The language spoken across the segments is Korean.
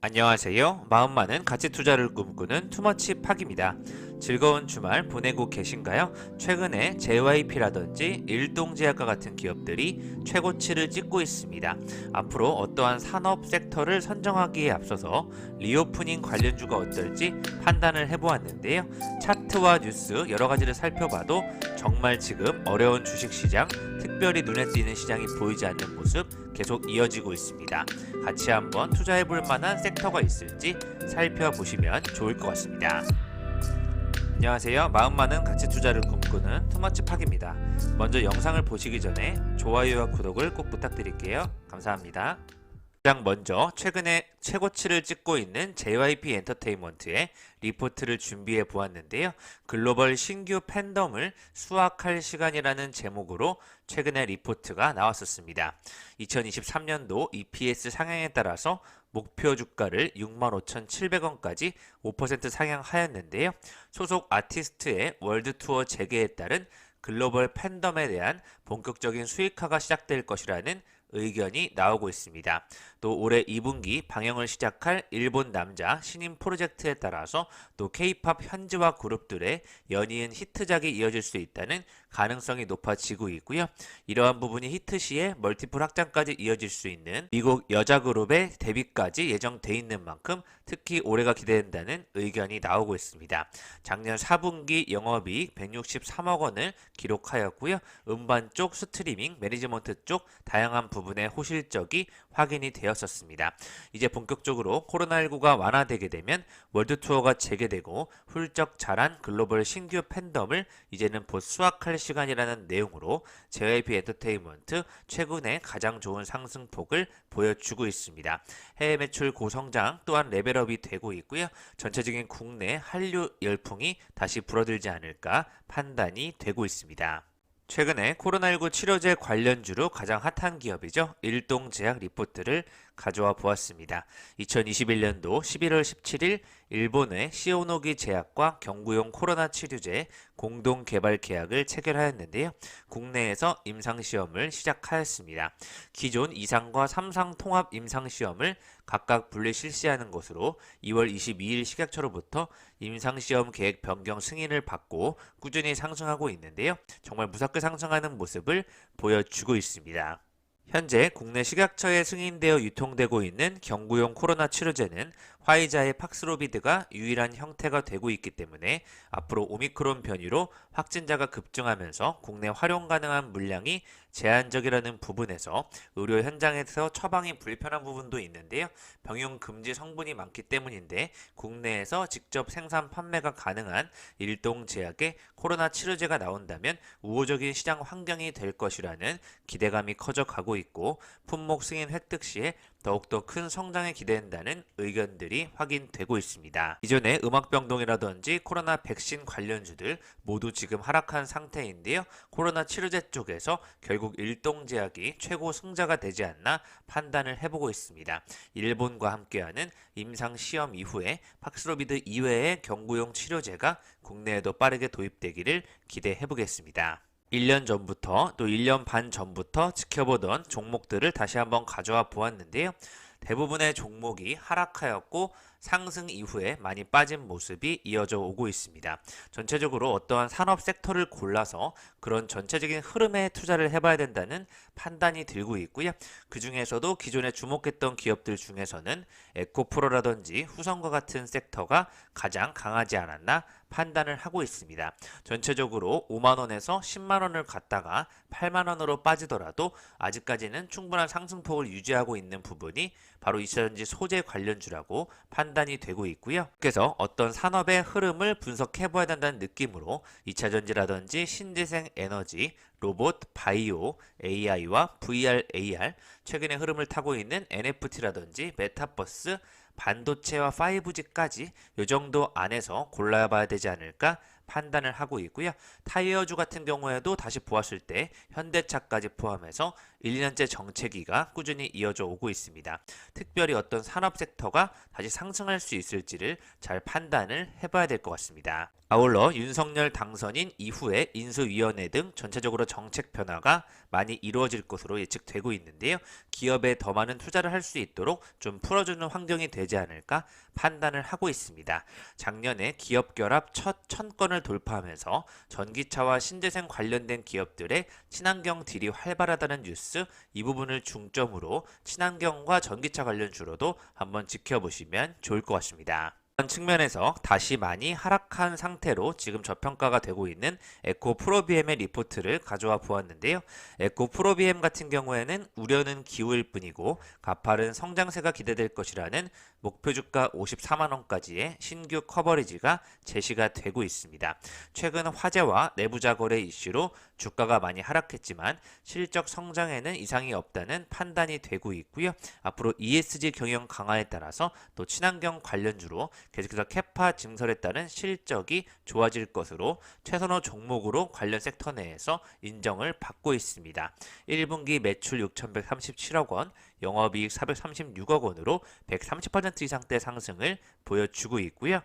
안녕하세요. 마음 많은 가치 투자를 꿈꾸는 투머치 팍입니다. 즐거운 주말 보내고 계신가요? 최근에 JYP라든지 일동제약과 같은 기업들이 최고치를 찍고 있습니다. 앞으로 어떠한 산업 섹터를 선정하기에 앞서서 리오프닝 관련주가 어떨지 판단을 해보았는데요. 차트와 뉴스 여러 가지를 살펴봐도 정말 지금 어려운 주식시장, 특별히 눈에 띄는 시장이 보이지 않는 모습 계속 이어지고 있습니다. 같이 한번 투자해볼 만한 섹터가 있을지 살펴보시면 좋을 것 같습니다. 안녕하세요. 마음 많은 가치 투자를 꿈꾸는 투머치 팍입니다. 먼저 영상을 보시기 전에 좋아요와 구독을 꼭 부탁드릴게요. 감사합니다. 가장 먼저 최근에 최고치를 찍고 있는 JYP 엔터테인먼트의 리포트를 준비해 보았는데요. 글로벌 신규 팬덤을 수확할 시간이라는 제목으로 최근에 리포트가 나왔었습니다. 2023년도 EPS 상향에 따라서 목표 주가를 65,700원까지 5% 상향하였는데요. 소속 아티스트의 월드 투어 재개에 따른 글로벌 팬덤에 대한 본격적인 수익화가 시작될 것이라는 의견이 나오고 있습니다. 또 올해 2분기 방영을 시작할 일본 남자 신인 프로젝트에 따라서 또 K-팝 현지화 그룹들의 연이은 히트작이 이어질 수 있다는 가능성이 높아지고 있고요. 이러한 부분이 히트 시에 멀티플 확장까지 이어질 수 있는 미국 여자 그룹의 데뷔까지 예정돼 있는 만큼 특히 올해가 기대된다는 의견이 나오고 있습니다. 작년 4분기 영업이익 163억 원을 기록하였고요. 음반 쪽, 스트리밍, 매니지먼트 쪽 다양한 부분의 호실적이 확인이 되었었습니다. 이제 본격적으로 코로나19가 완화되게 되면 월드 투어가 재개되고 훌쩍 자란 글로벌 신규 팬덤을 이제는 곧 수확할 시간이라는 내용으로 JYP 엔터테인먼트 최근에 가장 좋은 상승폭을 보여주고 있습니다. 해외 매출 고성장 또한 레벨업이 되고 있고요. 전체적인 국내 한류 열풍이 다시 불어들지 않을까 판단이 되고 있습니다. 최근에 코로나19 치료제 관련주로 가장 핫한 기업이죠. 일동제약 리포트를 가져와 보았습니다. 2021년도 11월 17일 일본의 시오노기 제약과 경구용 코로나 치료제 공동 개발 계약을 체결하였는데요. 국내에서 임상시험을 시작하였습니다. 기존 2상과 3상 통합 임상시험을 각각 분리 실시하는 것으로 2월 22일 식약처로부터 임상시험 계획 변경 승인을 받고 꾸준히 상승하고 있는데요. 정말 무섭게 상승하는 모습을 보여주고 있습니다. 현재 국내 식약처에 승인되어 유통되고 있는 경구용 코로나 치료제는 화이자의 팍스로비드가 유일한 형태가 되고 있기 때문에 앞으로 오미크론 변이로 확진자가 급증하면서 국내 활용 가능한 물량이 제한적이라는 부분에서 의료 현장에서 처방이 불편한 부분도 있는데요. 병용 금지 성분이 많기 때문인데 국내에서 직접 생산 판매가 가능한 일동제약의 코로나 치료제가 나온다면 우호적인 시장 환경이 될 것이라는 기대감이 커져가고 있고 품목 승인 획득 시에 더욱더 큰 성장에 기대된다는 의견들이 확인되고 있습니다. 기존의 음악병동이라든지 코로나 백신 관련주들 모두 지금 하락한 상태인데요. 코로나 치료제 쪽에서 결국 일동제약이 최고 승자가 되지 않나 판단을 해보고 있습니다. 일본과 함께하는 임상시험 이후에 팍스로비드 이외의 경구용 치료제가 국내에도 빠르게 도입되기를 기대해보겠습니다. 1년 전부터 또 1년 반 전부터 지켜보던 종목들을 다시 한번 가져와 보았는데요. 대부분의 종목이 하락하였고 상승 이후에 많이 빠진 모습이 이어져 오고 있습니다. 전체적으로 어떠한 산업 섹터를 골라서 그런 전체적인 흐름에 투자를 해봐야 된다는 판단이 들고 있고요. 그 중에서도 기존에 주목했던 기업들 중에서는 에코프로라든지 후성과 같은 섹터가 가장 강하지 않았나 판단을 하고 있습니다. 전체적으로 5만원에서 10만원을 갔다가 8만원으로 빠지더라도 아직까지는 충분한 상승폭을 유지하고 있는 부분이 바로 2차전지 소재 관련주라고 판단이 되고 있고요. 그래서 어떤 산업의 흐름을 분석해 봐야 된다는 느낌으로 2차전지라든지 신재생 에너지, 로봇, 바이오, AI와 VR, AR, 최근의 흐름을 타고 있는 NFT라든지 메타버스, 반도체와 5G까지 이 정도 안에서 골라봐야 되지 않을까 판단을 하고 있고요. 타이어주 같은 경우에도 다시 보았을 때 현대차까지 포함해서 1, 2년째 정체기가 꾸준히 이어져 오고 있습니다. 특별히 어떤 산업 섹터가 다시 상승할 수 있을지를 잘 판단을 해봐야 될 것 같습니다. 아울러 윤석열 당선인 이후에 인수위원회 등 전체적으로 정책 변화가 많이 이루어질 것으로 예측되고 있는데요. 기업에 더 많은 투자를 할 수 있도록 좀 풀어주는 환경이 되지 않을까 판단을 하고 있습니다. 작년에 기업 결합 첫 1000건을 돌파하면서 전기차와 신재생 관련된 기업들의 친환경 딜이 활발하다는 뉴스, 이 부분을 중점으로 친환경과 전기차 관련주로도 한번 지켜보시면 좋을 것 같습니다. 이런 측면에서 다시 많이 하락한 상태로 지금 저평가가 되고 있는 에코 프로비엠의 리포트를 가져와 보았는데요. 에코 프로비엠 같은 경우에는 우려는 기우일 뿐이고 가파른 성장세가 기대될 것이라는 목표 주가 54만 원까지의 신규 커버리지가 제시가 되고 있습니다. 최근 화재와 내부자 거래 이슈로 주가가 많이 하락했지만 실적 성장에는 이상이 없다는 판단이 되고 있고요. 앞으로 ESG 경영 강화에 따라서 또 친환경 관련주로 계속해서 캐파 증설에 따른 실적이 좋아질 것으로 최선호 종목으로 관련 섹터 내에서 인정을 받고 있습니다. 1분기 매출 6,137억 원, 영업이익 436억 원으로 130% 이상대 상승을 보여주고 있고요.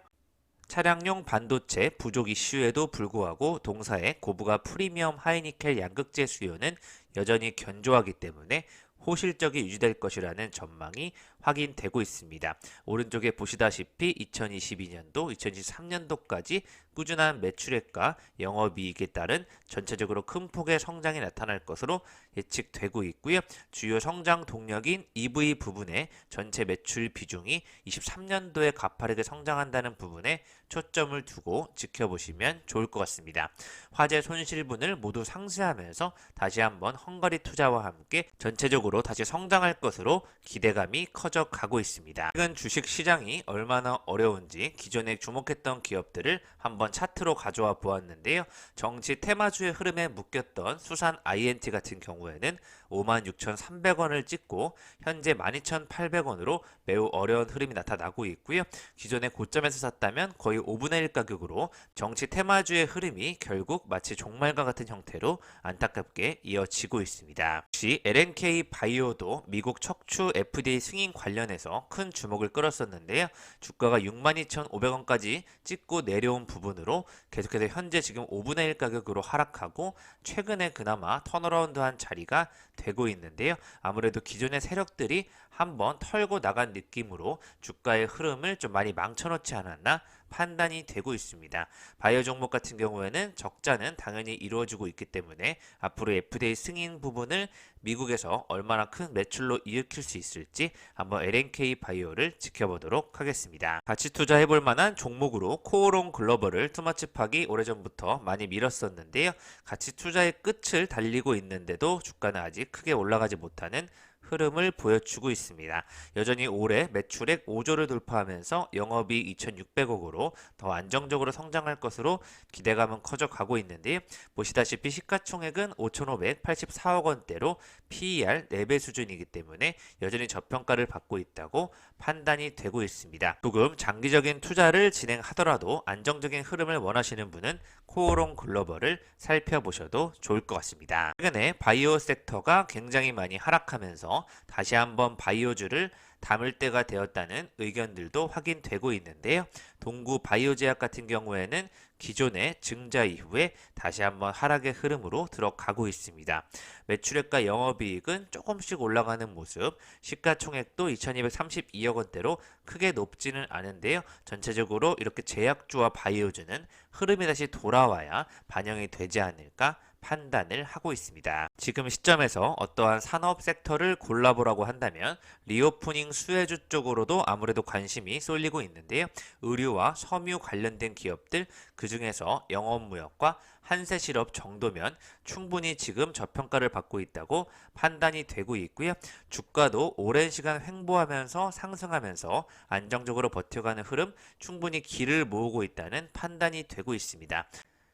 차량용 반도체 부족 이슈에도 불구하고 동사의 고부가 프리미엄 하이니켈 양극재 수요는 여전히 견조하기 때문에 호실적이 유지될 것이라는 전망이 확인되고 있습니다. 오른쪽에 보시다시피 2022년도, 2023년도까지 꾸준한 매출액과 영업이익에 따른 전체적으로 큰 폭의 성장이 나타날 것으로 예측되고 있고요. 주요 성장 동력인 EV 부분의 전체 매출 비중이 23년도에 가파르게 성장한다는 부분에 초점을 두고 지켜보시면 좋을 것 같습니다. 화재 손실분을 모두 상쇄하면서 다시 한번 헝가리 투자와 함께 전체적으로 다시 성장할 것으로 기대감이 커져 가고 있습니다. 최근 주식 시장이 얼마나 어려운지 기존에 주목했던 기업들을 한번 차트로 가져와 보았는데요. 정치 테마주의 흐름에 묶였던 수산 INT 같은 경우에는 56,300원을 찍고 현재 12,800원으로 매우 어려운 흐름이 나타나고 있고요. 기존에 고점에서 샀다면 거의 5분의 1 가격으로 정치 테마주의 흐름이 결국 마치 종말과 같은 형태로 안타깝게 이어지고 있습니다. 혹시 LNK 바이오도 미국 척추 FDA 승인 관련해서 큰 주목을 끌었었는데요. 주가가 62,500원까지 찍고 내려온 부분으로 계속해서 현재 지금 5분의 1 가격으로 하락하고 최근에 그나마 턴어라운드한 자리가 되고 있는데요. 아무래도 기존의 세력들이 한번 털고 나간 느낌으로 주가의 흐름을 좀 많이 망쳐놓지 않았나 판단이 되고 있습니다. 바이오 종목 같은 경우에는 적자는 당연히 이루어지고 있기 때문에 앞으로 FDA 승인 부분을 미국에서 얼마나 큰 매출로 일으킬 수 있을지 한번 LNK 바이오를 지켜보도록 하겠습니다. 같이 투자해볼 만한 종목으로 코오롱 글로벌을 투머치팍이 오래전부터 많이 밀었었는데요. 같이 투자의 끝을 달리고 있는데도 주가는 아직 크게 올라가지 못하는 흐름을 보여주고 있습니다. 여전히 올해 매출액 5조를 돌파하면서 영업이익 2,600억으로 더 안정적으로 성장할 것으로 기대감은 커져가고 있는데요. 보시다시피 시가총액은 5,584억 원대로 PER 4배 수준이기 때문에 여전히 저평가를 받고 있다고 판단이 되고 있습니다. 조금 장기적인 투자를 진행하더라도 안정적인 흐름을 원하시는 분은 코오롱 글로벌을 살펴보셔도 좋을 것 같습니다. 최근에 바이오 섹터가 굉장히 많이 하락하면서 다시 한번 바이오주를 담을 때가 되었다는 의견들도 확인되고 있는데요. 동구 바이오제약 같은 경우에는 기존의 증자 이후에 다시 한번 하락의 흐름으로 들어가고 있습니다. 매출액과 영업이익은 조금씩 올라가는 모습, 시가총액도 2,232억 원대로 크게 높지는 않은데요. 전체적으로 이렇게 제약주와 바이오주는 흐름이 다시 돌아와야 반영이 되지 않을까 판단을 하고 있습니다. 지금 시점에서 어떠한 산업 섹터를 골라보라고 한다면 리오프닝 수혜주 쪽으로도 아무래도 관심이 쏠리고 있는데요. 의류와 섬유 관련된 기업들, 그 중에서 영업무역과 한세실업 정도면 충분히 지금 저평가를 받고 있다고 판단이 되고 있고요. 주가도 오랜 시간 횡보하면서 상승하면서 안정적으로 버텨가는 흐름, 충분히 길을 모으고 있다는 판단이 되고 있습니다.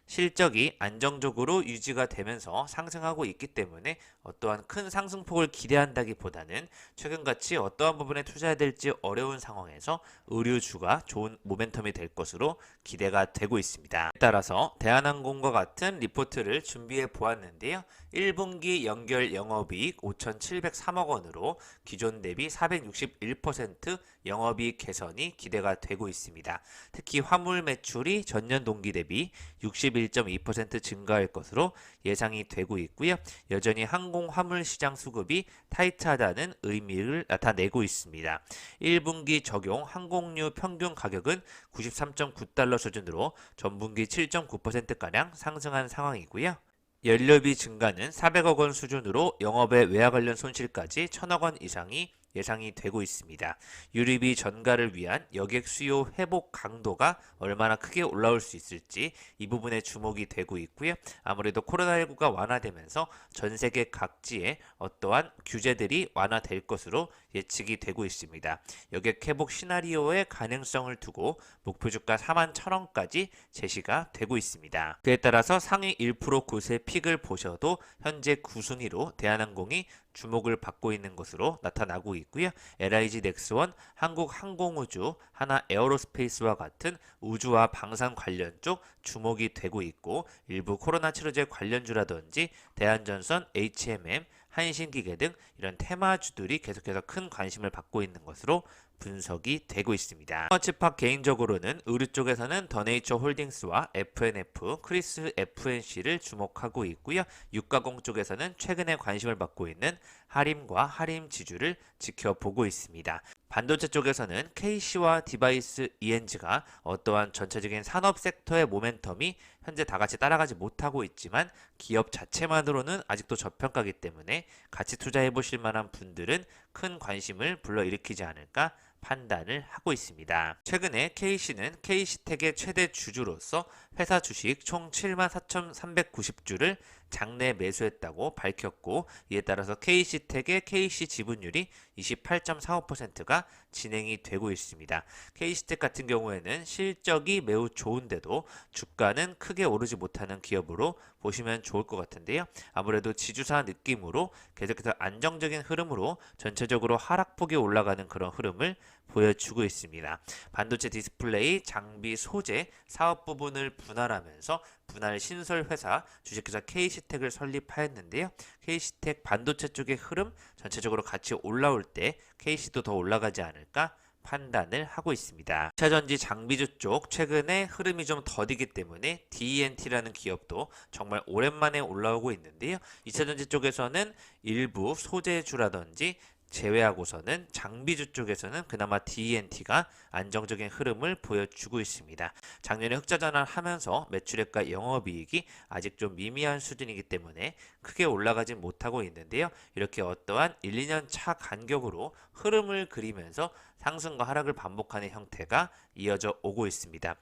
실적이 안정적으로 유지가 되면서 상승하고 있기 때문에 어떠한 큰 상승폭을 기대한다기보다는 최근같이 어떠한 부분에 투자해야 될지 어려운 상황에서 의류주가 좋은 모멘텀이 될 것으로 기대가 되고 있습니다. 따라서 대한항공과 같은 리포트를 준비해 보았는데요. 1분기 연결 영업이익 5,703억 원으로 기존 대비 461% 영업이익 개선이 기대가 되고 있습니다. 특히 화물 매출이 전년 동기 대비 61.2% 증가할 것으로 예상이 되고 있고요. 여전히 항공 화물 시장 수급이 타이트하다는 의미를 나타내고 있습니다. 1분기 적용 항공유 평균 가격은 93.9달러 수준으로 전분기 7.9%가량 상승한 상황이고요. 연료비 증가는 400억 원 수준으로 영업의 외화 관련 손실까지 1,000억 원 이상이 예상이 되고 있습니다. 유류비 전가를 위한 여객 수요 회복 강도가 얼마나 크게 올라올 수 있을지 이 부분에 주목이 되고 있고요. 아무래도 코로나19가 완화되면서 전 세계 각지에 어떠한 규제들이 완화될 것으로 예측이 되고 있습니다. 여객 회복 시나리오의 가능성을 두고 목표 주가 41,000원까지 제시가 되고 있습니다. 그에 따라서 상위 1% 곳의 픽을 보셔도 현재 9순위로 대한항공이 주목을 받고 있는 것으로 나타나고 있고요. LIG 넥스원, 한국항공우주, 하나 에어로스페이스와 같은 우주와 방산 관련 쪽 주목이 되고 있고 일부 코로나 치료제 관련주라든지 대한전선, HMM, 한신기계 등 이런 테마주들이 계속해서 큰 관심을 받고 있는 것으로 분석이 되고 있습니다. 터치팍 개인적으로는 의류 쪽에서는 더네이처 홀딩스와 FNF, 크리스 FNC를 주목하고 있고요. 육가공 쪽에서는 최근에 관심을 받고 있는 하림과 하림 지주를 지켜보고 있습니다. 반도체 쪽에서는 KC와 디바이스 ENG가 어떠한 전체적인 산업 섹터의 모멘텀이 현재 다 같이 따라가지 못하고 있지만 기업 자체만으로는 아직도 저평가이기 때문에 같이 투자해 보실 만한 분들은 큰 관심을 불러일으키지 않을까 판단을 하고 있습니다. 최근에 KC는 KC텍의 최대 주주로서 회사 주식 총 74,390주를 장내 매수했다고 밝혔고 이에 따라서 KC텍의 KC 지분율이 28.45%가 진행이 되고 있습니다. KC텍 같은 경우에는 실적이 매우 좋은데도 주가는 크게 오르지 못하는 기업으로 보시면 좋을 것 같은데요. 아무래도 지주사 느낌으로 계속해서 안정적인 흐름으로 전체적으로 하락폭이 올라가는 그런 흐름을 보여주고 있습니다. 반도체 디스플레이, 장비, 소재 사업 부분을 분할하면서 분할 신설 회사 주식회사 KC텍을 설립하였는데요. KC텍 반도체 쪽의 흐름 전체적으로 같이 올라올 때 KC도 더 올라가지 않을까 판단을 하고 있습니다. 2차전지 장비주 쪽 최근에 흐름이 좀 더디기 때문에 DNT라는 기업도 정말 오랜만에 올라오고 있는데요. 2차전지 쪽에서는 일부 소재주라든지 제외하고서는 장비주 쪽에서는 그나마 DNT가 안정적인 흐름을 보여주고 있습니다. 작년에 흑자 전환하면서 매출액과 영업이익이 아직 좀 미미한 수준이기 때문에 크게 올라가지 못하고 있는데요. 이렇게 어떠한 1, 2년 차 간격으로 흐름을 그리면서 상승과 하락을 반복하는 형태가 이어져 오고 있습니다.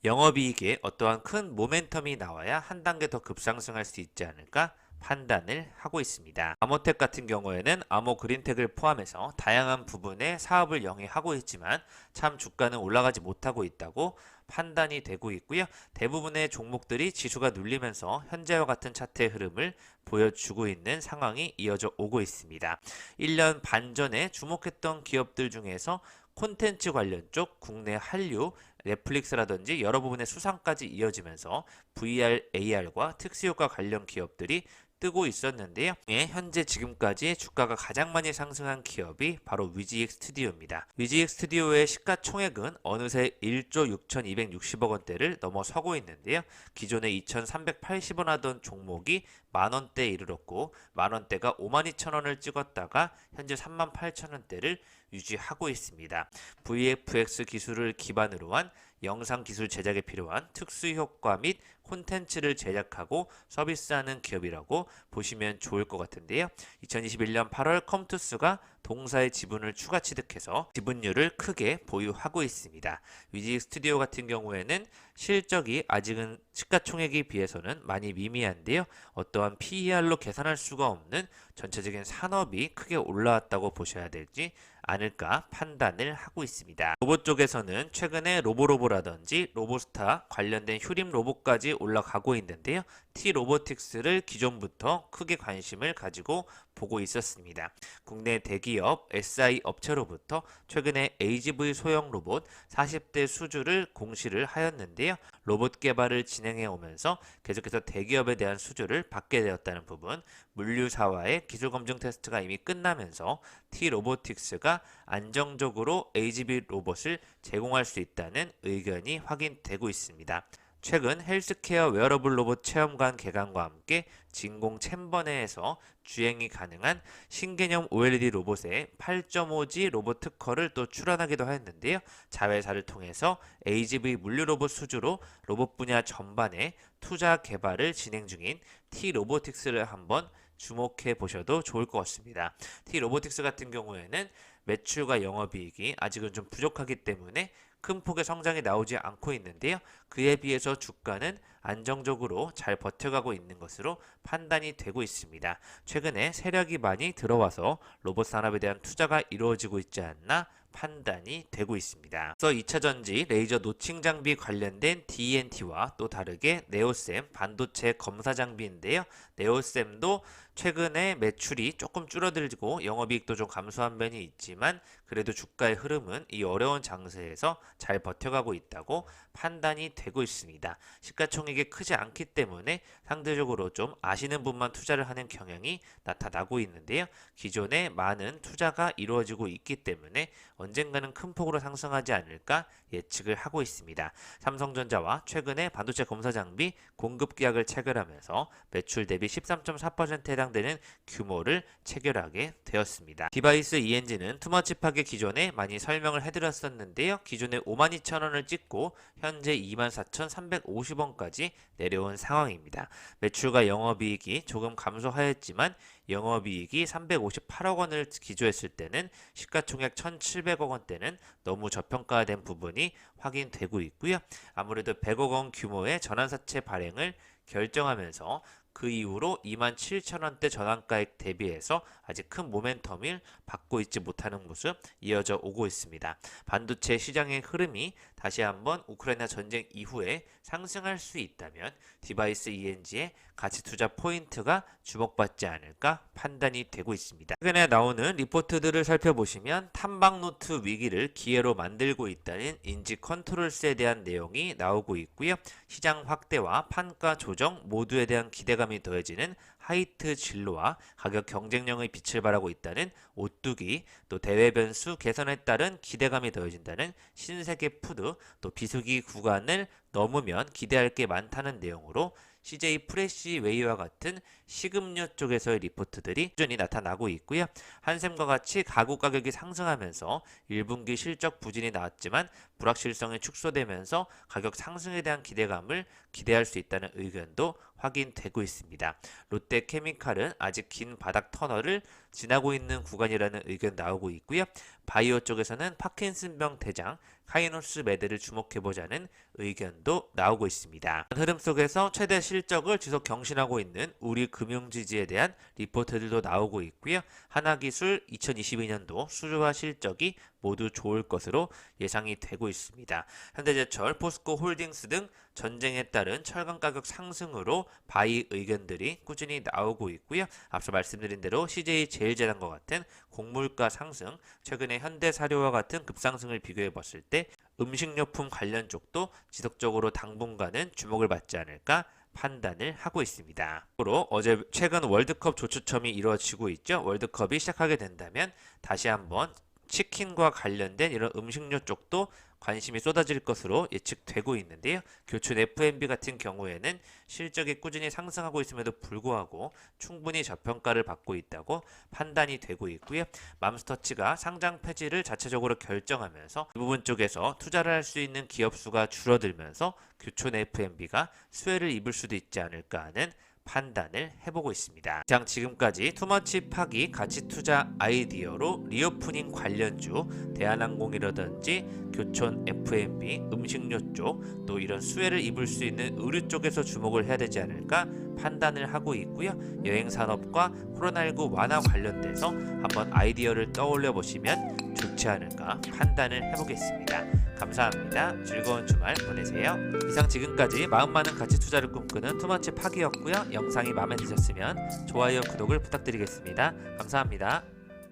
영업이익에 어떠한 큰 모멘텀이 나와야 한 단계 더 급상승할 수 있지 않을까 판단을 하고 있습니다. 아모텍 같은 경우에는 아모그린텍을 포함해서 다양한 부분의 사업을 영위하고 있지만 참 주가는 올라가지 못하고 있다고 판단이 되고 있고요. 대부분의 종목들이 지수가 눌리면서 현재와 같은 차트의 흐름을 보여주고 있는 상황이 이어져 오고 있습니다. 1년 반 전에 주목했던 기업들 중에서 콘텐츠 관련 쪽 국내 한류, 넷플릭스라든지 여러 부분의 수상까지 이어지면서 VR, AR과 특수효과 관련 기업들이 뜨고 있었는데요. 현재 지금까지 주가가 가장 많이 상승한 기업이 바로 위지익 스튜디오입니다. 위지익 스튜디오의 시가총액은 어느새 1조 6,260억 원대를 넘어서고 있는데요. 기존에 2,380원 하던 종목이 만원대에 이르렀고 만원대가 52,000원을 찍었다가 현재 38,000원대를 유지하고 있습니다. VFX 기술을 기반으로 한 영상 기술 제작에 필요한 특수 효과 및 콘텐츠를 제작하고 서비스하는 기업이라고 보시면 좋을 것 같은데요. 2021년 8월 컴투스가 동사의 지분을 추가 취득해서 지분율을 크게 보유하고 있습니다. 위지익 스튜디오 같은 경우에는 실적이 아직은 시가총액에 비해서는 많이 미미한데요. 어떠한 PER로 계산할 수가 없는 전체적인 산업이 크게 올라왔다고 보셔야 될지 않을까 판단을 하고 있습니다. 로봇 쪽에서는 최근에 로보로보라든지 로보스타 관련된 휴림 로봇까지 올라가고 있는데요. T-로보틱스를 기존부터 크게 관심을 가지고 보고 있었습니다. 국내 대기업 SI 업체로부터 최근에 AGV 소형 로봇 40대 수주를 공시를 하였는데요. 로봇 개발을 진행해 오면서 계속해서 대기업에 대한 수주를 받게 되었다는 부분, 물류사와의 기술 검증 테스트가 이미 끝나면서 T-로보틱스가 안정적으로 AGV 로봇을 제공할 수 있다는 의견이 확인되고 있습니다. 최근 헬스케어 웨어러블 로봇 체험관 개관과 함께 진공 챔버 내에서 주행이 가능한 신개념 OLED 로봇의 8.5G 로봇 특허를 또 출원하기도 하였는데요. 자회사를 통해서 AGV 물류 로봇 수주로 로봇 분야 전반에 투자 개발을 진행 중인 T-로보틱스를 한번 주목해 보셔도 좋을 것 같습니다. T-로보틱스 같은 경우에는 매출과 영업이익이 아직은 좀 부족하기 때문에 큰 폭의 성장이 나오지 않고 있는데요. 그에 비해서 주가는 안정적으로 잘 버텨가고 있는 것으로 판단이 되고 있습니다. 최근에 세력이 많이 들어와서 로봇 산업에 대한 투자가 이루어지고 있지 않나 판단이 되고 있습니다. 그래서 2차전지 레이저 노칭 장비 관련된 D&T와 또 다르게 네오셈 반도체 검사 장비인데요. 네오셈도 최근에 매출이 조금 줄어들고 영업이익도 좀 감소한 면이 있지만 그래도 주가의 흐름은 이 어려운 장세에서 잘 버텨가고 있다고 판단이 되고 있습니다. 시가총액이 크지 않기 때문에 상대적으로 좀 아시는 분만 투자를 하는 경향이 나타나고 있는데요. 기존에 많은 투자가 이루어지고 있기 때문에 언젠가는 큰 폭으로 상승하지 않을까 예측을 하고 있습니다. 삼성전자와 최근에 반도체 검사 장비 공급 계약을 체결하면서 매출 대비 13.4%에 해당되는 규모를 체결하게 되었습니다. 디바이스 ENG는 투머치팍의 기존에 많이 설명을 해드렸었는데요. 기존에 52,000원을 찍고 현재 24,350원까지 내려온 상황입니다. 매출과 영업이익이 조금 감소하였지만 영업이익이 358억 원을 기조했을 때는 시가총액 1,700억 원대는 너무 저평가된 부분이 확인되고 있고요. 아무래도 100억 원 규모의 전환사채 발행을 결정하면서 그 이후로 27,000원대 전환가액 대비해서 아직 큰 모멘텀을 받고 있지 못하는 모습 이어져 오고 있습니다. 반도체 시장의 흐름이 다시 한번 우크라이나 전쟁 이후에 상승할 수 있다면 디바이스 ENG의 가치 투자 포인트가 주목받지 않을까 판단이 되고 있습니다. 최근에 나오는 리포트들을 살펴보시면 탐방노트 위기를 기회로 만들고 있다는 인지 컨트롤스에 대한 내용이 나오고 있고요. 시장 확대와 판가 조정 모두에 대한 기대감이 더해지는 하이트 진로와 가격 경쟁력의 빛을 발하고 있다는 오뚜기, 또 대외 변수 개선에 따른 기대감이 더해진다는 신세계 푸드, 또 비수기 구간을 넘으면 기대할 게 많다는 내용으로 CJ 프레시웨이와 같은 식음료 쪽에서의 리포트들이 꾸준히 나타나고 있고요. 한샘과 같이 가구 가격이 상승하면서 1분기 실적 부진이 나왔지만 불확실성이 축소되면서 가격 상승에 대한 기대감을 기대할 수 있다는 의견도 확인되고 있습니다. 롯데케미칼은 아직 긴 바닥 터널을 지나고 있는 구간이라는 의견 나오고 있고요. 바이오 쪽에서는 파킨슨병 대장 카이노스 매드를 주목해보자는 의견도 나오고 있습니다. 흐름 속에서 최대 실적을 지속 경신하고 있는 우리 금융지지에 대한 리포트들도 나오고 있고요. 하나기술 2022년도 수주와 실적이 모두 좋을 것으로 예상이 되고 있습니다. 현대제철, 포스코홀딩스 등 전쟁에 따른 철강 가격 상승으로 바이 의견들이 꾸준히 나오고 있고요. 앞서 말씀드린 대로 CJ제일제당과 같은 곡물가 상승, 최근에 현대사료와 같은 급상승을 비교해 봤을 때 음식료품 관련 쪽도 지속적으로 당분간은 주목을 받지 않을까 판단을 하고 있습니다. 어제 최근 월드컵 조추첨이 이루어지고 있죠. 월드컵이 시작하게 된다면 다시 한번 치킨과 관련된 이런 음식료 쪽도 관심이 쏟아질 것으로 예측되고 있는데요. 교촌 F&B 같은 경우에는 실적이 꾸준히 상승하고 있음에도 불구하고 충분히 저평가를 받고 있다고 판단이 되고 있고요. 맘스터치가 상장 폐지를 자체적으로 결정하면서 이 부분 쪽에서 투자를 할 수 있는 기업 수가 줄어들면서 교촌 F&B가 수혜를 입을 수도 있지 않을까 하는 판단을 해보고 있습니다. 이상 지금까지 투머치 파기 가치 투자 아이디어로 리오프닝 관련주, 대한항공이라든지 교촌 F&B, 음식료 쪽, 또 이런 수혜를 입을 수 있는 의류 쪽에서 주목을 해야 되지 않을까 판단을 하고 있고요. 여행 산업과 코로나19 완화 관련돼서 한번 아이디어를 떠올려 보시면 좋지 않을까 판단을 해보겠습니다. 감사합니다. 즐거운 주말 보내세요. 이상 지금까지 마음 많은 가치 투자를 꿈꾸는 투머치 파기였고요. 영상이 마음에 드셨으면 좋아요, 구독을 부탁드리겠습니다. 감사합니다.